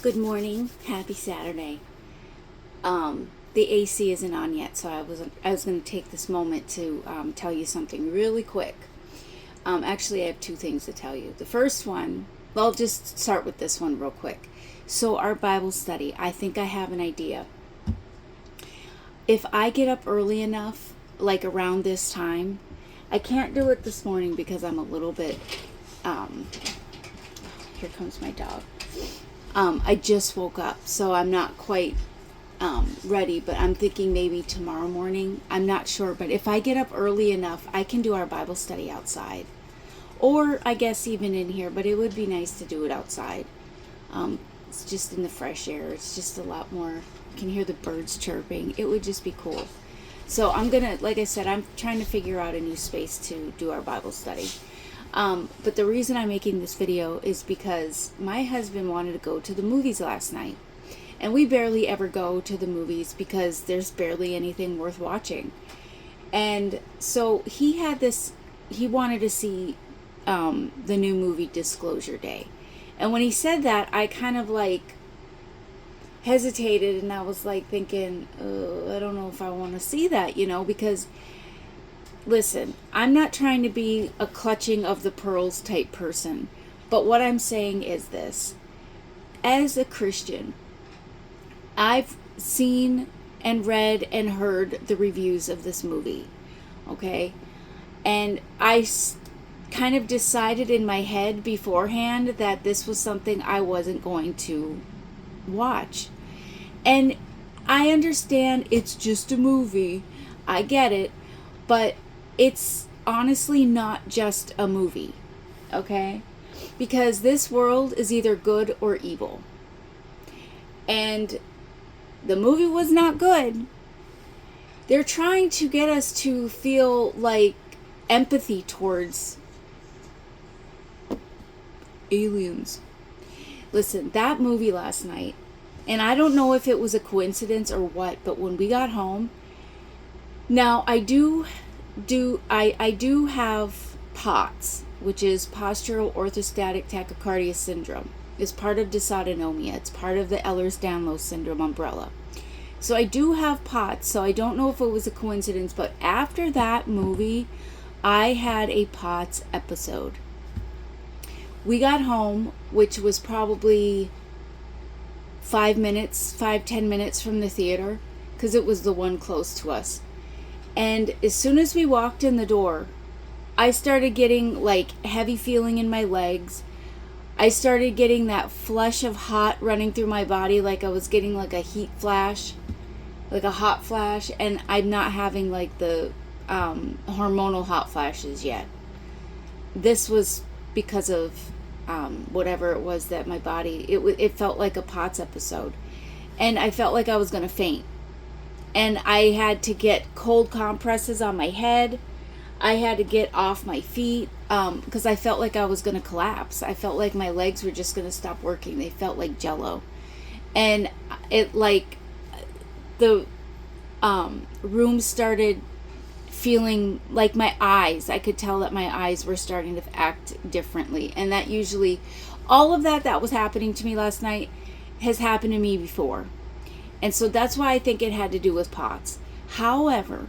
Good morning. Happy Saturday. The AC isn't on yet, so I was going to take this moment to tell you something really quick. Actually, I have two things to tell you. The first one, well, I'll just start with this one real quick. So our Bible study, I think I have an idea. If I get up early enough, like around this time, I can't do it this morning because I'm a little bit, here comes my dog. I just woke up, so I'm not quite ready, but I'm thinking maybe tomorrow morning. I'm not sure, but if I get up early enough, I can do our Bible study outside. Or I guess even in here, but it would be nice to do it outside. It's just in the fresh air. It's just a lot more. You can hear the birds chirping. It would just be cool. So I'm going to, like I said, I'm trying to figure out a new space to do our Bible study. But the reason I'm making this video is because my husband wanted to go to the movies last night. And we barely ever go to the movies because there's barely anything worth watching. And so he wanted to see the new movie Disclosure Day. And when he said that, I kind of like hesitated, and I was like thinking, I don't know if I want to see that, because listen, I'm not trying to be a clutching of the pearls type person, but what I'm saying is this. As a Christian, I've seen and read and heard the reviews of this movie, okay? And I kind of decided in my head beforehand that this was something I wasn't going to watch. And I understand it's just a movie. I get it. But it's honestly not just a movie, okay? Because this world is either good or evil. And the movie was not good. They're trying to get us to feel like empathy towards aliens. Listen, that movie last night, and I don't know if it was a coincidence or what, but when we got home, now I do have POTS, which is postural orthostatic tachycardia syndrome. It's part of dysautonomia. It's part of the Ehlers-Danlos syndrome umbrella. So I do have POTS, so I don't know if it was a coincidence, but after that movie, I had a POTS episode. We got home, which was probably 10 minutes from the theater, because it was the one close to us. And as soon as we walked in the door, I started getting like heavy feeling in my legs. I started getting that flush of hot running through my body, like I was getting like a heat flash, like a hot flash. And I'm not having like the hormonal hot flashes yet. This was because of whatever it was that my body, it felt like a POTS episode. And I felt like I was going to faint. And I had to get cold compresses on my head. I had to get off my feet because I felt like I was going to collapse. I felt like my legs were just going to stop working. They felt like jello. And it like the room started feeling like my eyes. I could tell that my eyes were starting to act differently. And that usually, all of that was happening to me last night has happened to me before. And so that's why I think it had to do with POTS. However,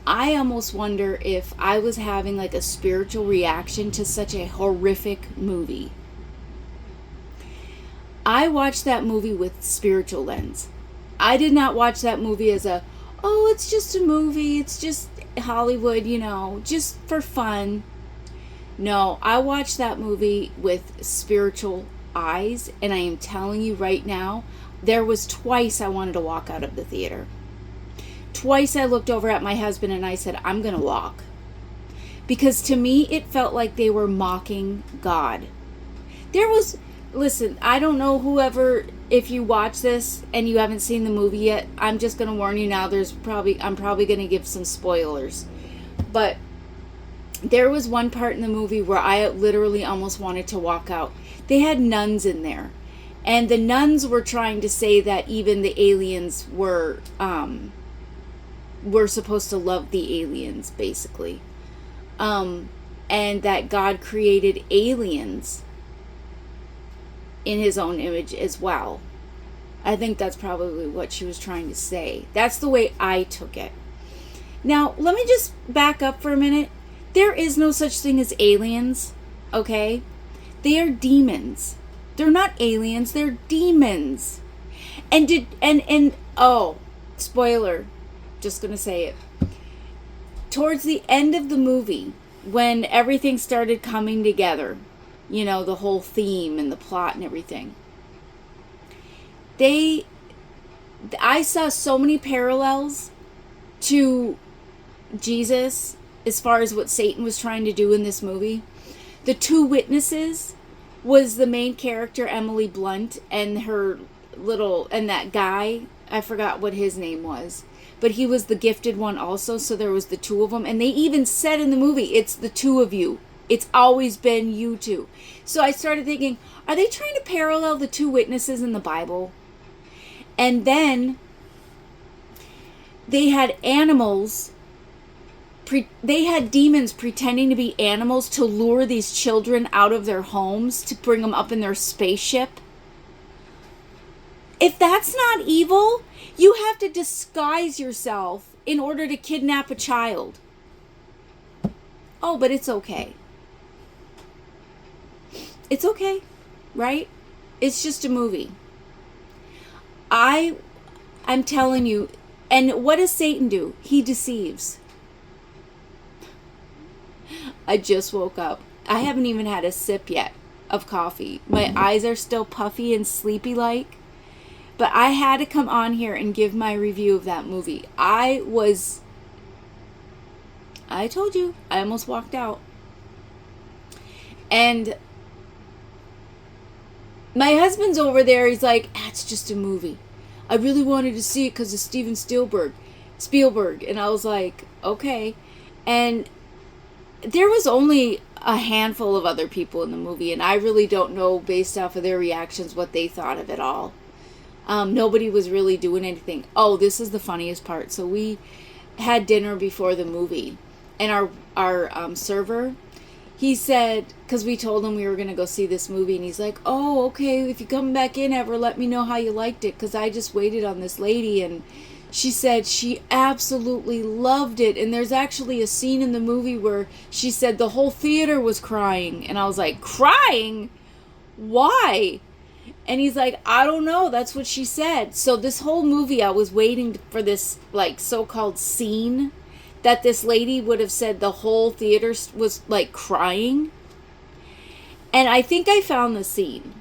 I almost wonder if I was having like a spiritual reaction to such a horrific movie. I watched that movie with spiritual lens. I did not watch that movie as it's just a movie. It's just Hollywood, just for fun. No, I watched that movie with spiritual eyes. And I am telling you right now, there was twice I wanted to walk out of the theater. Twice I looked over at my husband and I said, I'm going to walk. Because to me, it felt like they were mocking God. Listen, I don't know if you watch this and you haven't seen the movie yet, I'm just going to warn you now, I'm probably going to give some spoilers. But there was one part in the movie where I literally almost wanted to walk out. They had nuns in there. And the nuns were trying to say that even the aliens were supposed to love the aliens, basically. And that God created aliens in his own image as well. I think that's probably what she was trying to say. That's the way I took it. Now, let me just back up for a minute. There is no such thing as aliens, okay? They are demons. They're not aliens, they're demons. And oh, spoiler, just gonna say it. Towards the end of the movie, when everything started coming together, you know, the whole theme and the plot and everything, I saw so many parallels to Jesus as far as what Satan was trying to do in this movie. The two witnesses was the main character, Emily Blunt, and that guy, I forgot what his name was, but he was the gifted one also, so there was the two of them, and they even said in the movie, it's the two of you. It's always been you two. So I started thinking, are they trying to parallel the two witnesses in the Bible? And then they had animals, they had demons pretending to be animals to lure these children out of their homes, to bring them up in their spaceship. If that's not evil, you have to disguise yourself in order to kidnap a child. Oh, but it's okay. It's okay, right? It's just a movie. I'm telling you, and what does Satan do? He deceives. I just woke up. I haven't even had a sip yet of coffee. My eyes are still puffy and sleepy like. But I had to come on here and give my review of that movie. I told you, I almost walked out. And my husband's over there, he's like, it's just a movie. I really wanted to see it because of Steven Spielberg. And I was like, okay. And there was only a handful of other people in the movie, and I really don't know, based off of their reactions, what they thought of it all. Nobody was really doing anything. Oh, this is the funniest part. So we had dinner before the movie, and our server, he said, because we told him we were going to go see this movie, and he's like, oh, okay, if you come back in ever, let me know how you liked it, because I just waited on this lady, and she said she absolutely loved it. And there's actually a scene in the movie where she said the whole theater was crying. And I was like, crying? Why? And he's like, I don't know. That's what she said. So this whole movie, I was waiting for this like so-called scene that this lady would have said the whole theater was like crying. And I think I found the scene.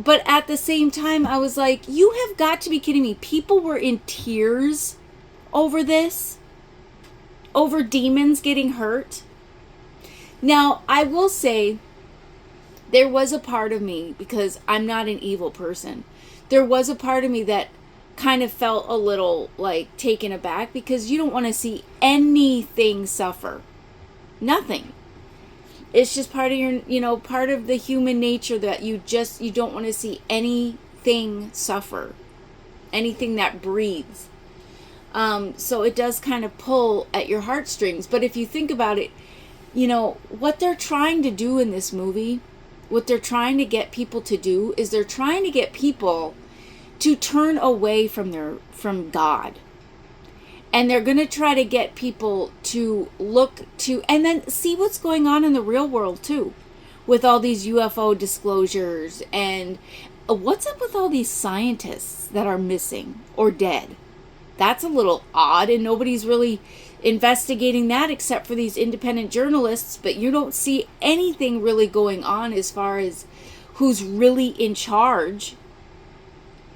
But at the same time, I was like, you have got to be kidding me. People were in tears over this, over demons getting hurt. Now, I will say, there was a part of me, because I'm not an evil person, there was a part of me that kind of felt a little like taken aback, because you don't want to see anything suffer. Nothing. It's just part of your, part of the human nature that you don't want to see anything suffer. Anything that breathes. So it does kind of pull at your heartstrings. But if you think about it, what they're trying to do in this movie, what they're trying to get people to do, is they're trying to get people to turn away from God. And they're going to try to get people to look to, and then see what's going on in the real world too, with all these UFO disclosures, and what's up with all these scientists that are missing or dead. That's a little odd, and nobody's really investigating that except for these independent journalists, but you don't see anything really going on as far as who's really in charge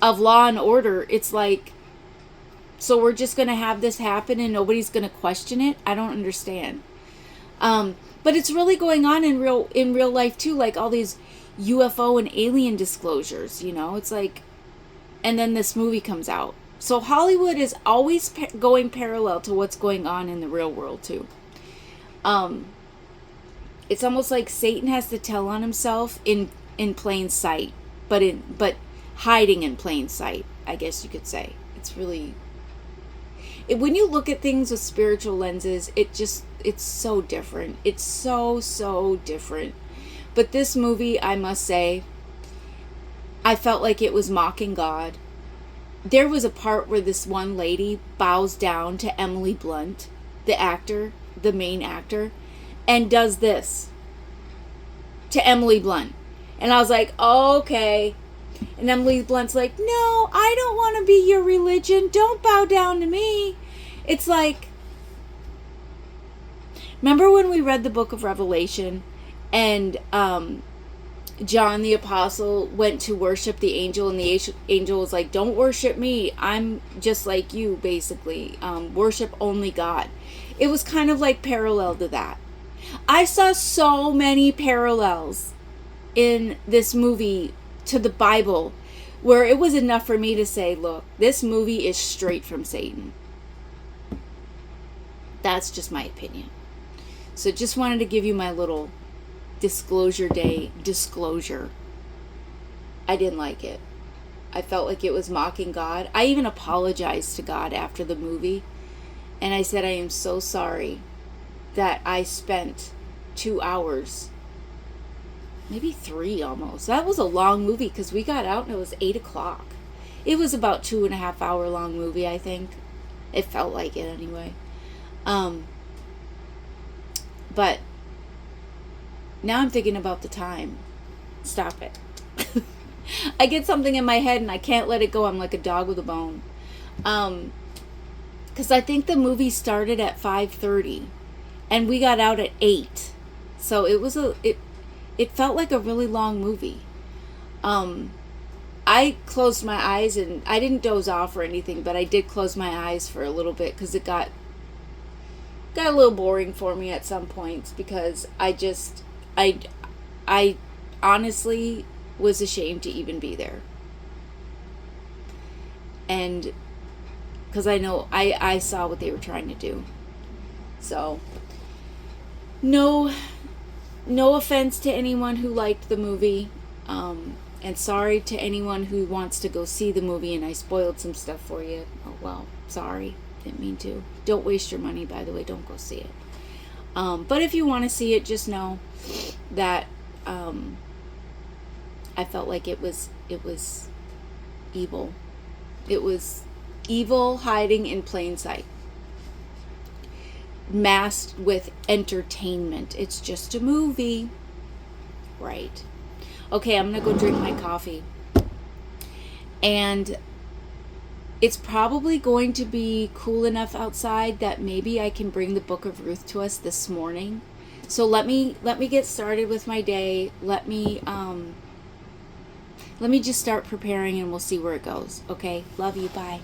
of law and order. It's like, so we're just going to have this happen and nobody's going to question it? I don't understand. But it's really going on in real life too, like all these UFO and alien disclosures, it's like, and then this movie comes out. So Hollywood is always going parallel to what's going on in the real world too. It's almost like Satan has to tell on himself in plain sight, but hiding in plain sight, I guess you could say. It's really, when you look at things with spiritual lenses, it's so different. It's so different. But this movie, I must say, I felt like it was mocking God. There was a part where this one lady bows down to Emily Blunt, the actor, the main actor, and does this to Emily Blunt. And I was like, oh, okay. And Emily Blunt's like, no, I don't want to be your religion. Don't bow down to me. It's like, remember when we read the book of Revelation and John the Apostle went to worship the angel, and the angel was like, don't worship me. I'm just like you, basically. Worship only God. It was kind of like parallel to that. I saw so many parallels in this movie to the Bible where it was enough for me to say, look, this movie is straight from Satan. That's just my opinion. So just wanted to give you my little disclosure day disclosure. I didn't like it. I felt like it was mocking God. I even apologized to God after the movie. And I said, I am so sorry that I spent 2 hours, maybe 3 almost. That was a long movie because we got out and it was 8 o'clock. It was about 2.5 hour long movie, I think. It felt like it anyway. But now I'm thinking about the time. Stop it. I get something in my head and I can't let it go. I'm like a dog with a bone. Because I think the movie started at 5:30 and we got out at 8. So it was it felt like a really long movie. I closed my eyes and I didn't doze off or anything, but I did close my eyes for a little bit because it got a little boring for me at some points, because I honestly was ashamed to even be there. And because I know I saw what they were trying to do. So no offense to anyone who liked the movie, and sorry to anyone who wants to go see the movie and I spoiled some stuff for you. Oh well, sorry, didn't mean to. Don't waste your money, by the way. Don't go see it. But if you want to see it, just know that I felt like it was evil. It was evil hiding in plain sight, masked with entertainment. It's just a movie, right? Okay, I'm gonna go drink my coffee, and it's probably going to be cool enough outside that maybe I can bring the Book of Ruth to us this morning. So let me get started with my day. Let me just start preparing and we'll see where it goes. Okay? Love you. Bye.